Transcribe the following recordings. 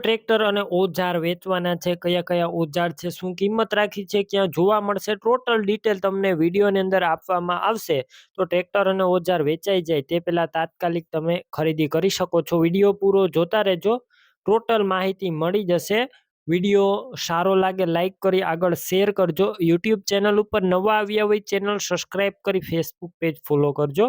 Tractor અને ઓજાર વેચવાના છે, કયા-કયા ઓજાર છે, શું કિંમત રાખી છે, ક્યાં જોવા મળશે, ટોટલ ડિટેલ તમને વિડીયોની અંદર આપવામાં આવશે. તો ટ્રેક્ટર અને ઓજાર વેચાઈ જાય તે પહેલા તાત્કાલિક તમે ખરીદી કરી શકો છો. વિડીયો પૂરો જોતા રહેજો, ટોટલ માહિતી મળી જશે. વિડીયો સારો લાગે લાઈક કરી આગળ શેર કરજો. યુટ્યુબ ચેનલ ઉપર નવા આવ્યા હોય ચેનલ સબસ્ક્રાઈબ કરી ફેસબુક પેજ ફોલો કરજો.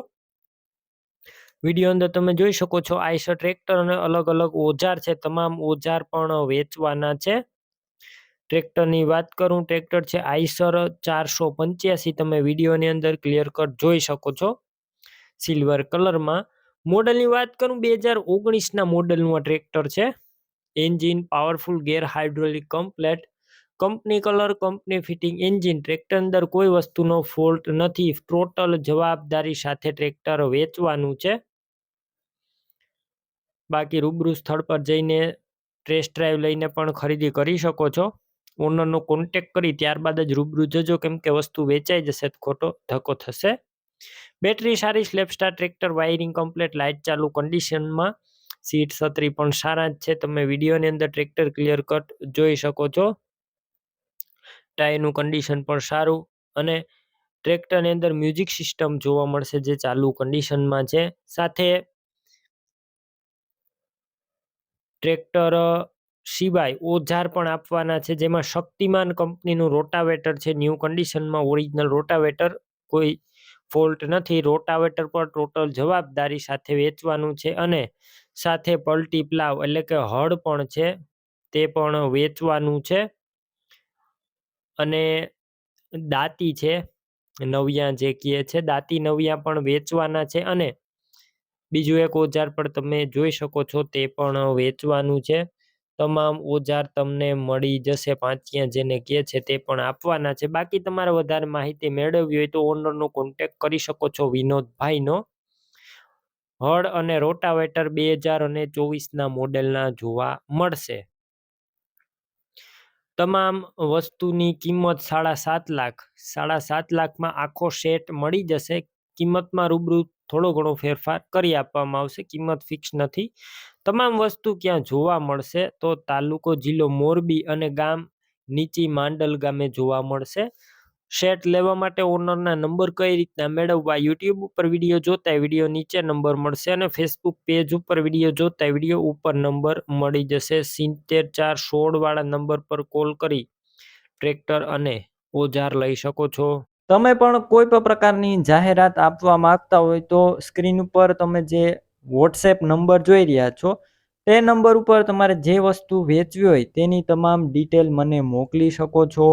વિડીયો અંદર તમે જોઈ શકો છો આઈસર ટ્રેક્ટર અને અલગ અલગ ઓજાર છે, તમામ ઓજાર પણ વેચવાના છે. ટ્રેક્ટરની વાત કરું, ટ્રેક્ટર છે આઈસર 485, તમે વિડીયોની અંદર ક્લિયર કટ જોઈ શકો છો સિલ્વર કલરમાં. મોડલની વાત કરું 2019ના મોડલનું આ ટ્રેક્ટર છે. એન્જિન પાવરફુલ, ગેર hydraulic complete, company colour, company fitting engine. Tractor અંદર કોઈ વસ્તુનો ફોલ્ટ નથી. ટોટલ જવાબદારી સાથે ટ્રેક્ટર વેચવાનું છે. બાકી રૂબરૂ સ્થળ પર જઈને ટેસ્ટ ડ્રાઈવ લઈને પણ ખરીદી કરી શકો છો. ઓનરનો કોન્ટેક્ટ કરી ત્યારબાદ જ રૂબરૂ જજો, કેમ કે વસ્તુ વેચાઈ જશે તો ખોટો ધક્કો થશે. બેટરી સારી, સ્લેપસ્ટાર ટ્રેક્ટર, વાયરિંગ કમ્પ્લીટ, લાઇટ ચાલુ કન્ડિશનમાં, સીટ છત્રી પણ સારા જ છે. તમે વિડીયોની અંદર ટ્રેક્ટર ક્લિયર કટ જોઈ શકો છો. ટાયરનું કન્ડિશન પણ સારું અને ટ્રેક્ટરની અંદર મ્યુઝિક સિસ્ટમ જોવા મળશે જે ચાલુ કન્ડિશનમાં છે. સાથે ટ્રેક્ટર સિવાય ઓજાર પણ આપવાના છે, જેમાં શક્તિમાન કંપનીનું રોટાવેટર છે, ન્યૂ કન્ડિશનમાં ઓરિજિનલ રોટાવેટર, કોઈ ફોલ્ટ નથી. રોટાવેટર પર ટોટલ જવાબદારી સાથે વેચવાનું છે. અને સાથે પલટી પ્લાવ એટલે કે હળ પણ છે, તે પણ વેચવાનું છે. અને દાંતી છે, નવિયા જે કહે છે, દાંતી નવિયા પણ વેચવાના છે. અને બીજું એક ઓજાર પણ તમે જોઈ શકો છો, તે પણ વેચવાનું છે. તમામ ઓજાર તમને મળી જશે. પાંચિયા જેને કહે છે તે પણ આપવાના છે. બાકી તમારે વધારે માહિતી મેળવવી હોય તો ઓનરનો કોન્ટેક્ટ કરી શકો છો વિનોદભાઈનો. હળ અને રોટાવેટર 2024ના મોડેલના જોવા મળશે. તમામ વસ્તુની કિંમત 7.5 લાખ, 7.5 લાખમાં આખો સેટ મળી જશે. કિંમતમાં રૂબરૂ થોડો ઘણો ફેરફાર કરી આપવામાં આવશે, કિંમત ફિક્સ નથી. તમામ વસ્તુ ક્યાં જોવા મળશે તો તાલુકો જિલ્લો મોરબી અને ગામ નીચી માંડલ ગામે જોવા મળશે. સેટ લેવા માટે ઓનરના નંબર કઈ રીતના મેળવવા, યુટ્યુબ ઉપર વિડીયો જોતા વિડીયો નીચે નંબર મળશે અને ફેસબુક પેજ ઉપર વિડીયો જોતા વિડીયો ઉપર નંબર મળી જશે. 70416 વાળા નંબર પર કોલ કરી ટ્રેક્ટર અને ઓજાર લઈ શકો છો. તમે પણ કોઈ પણ પ્રકારની જાહેરાત આપવા માંગતા હોય તો સ્ક્રીન ઉપર તમે જે વોટ્સએપ નંબર જોઈ રહ્યા છો તે નંબર ઉપર તમારે જે વસ્તુ વેચવી હોય તેની તમામ ડિટેલ મને મોકલી શકો છો.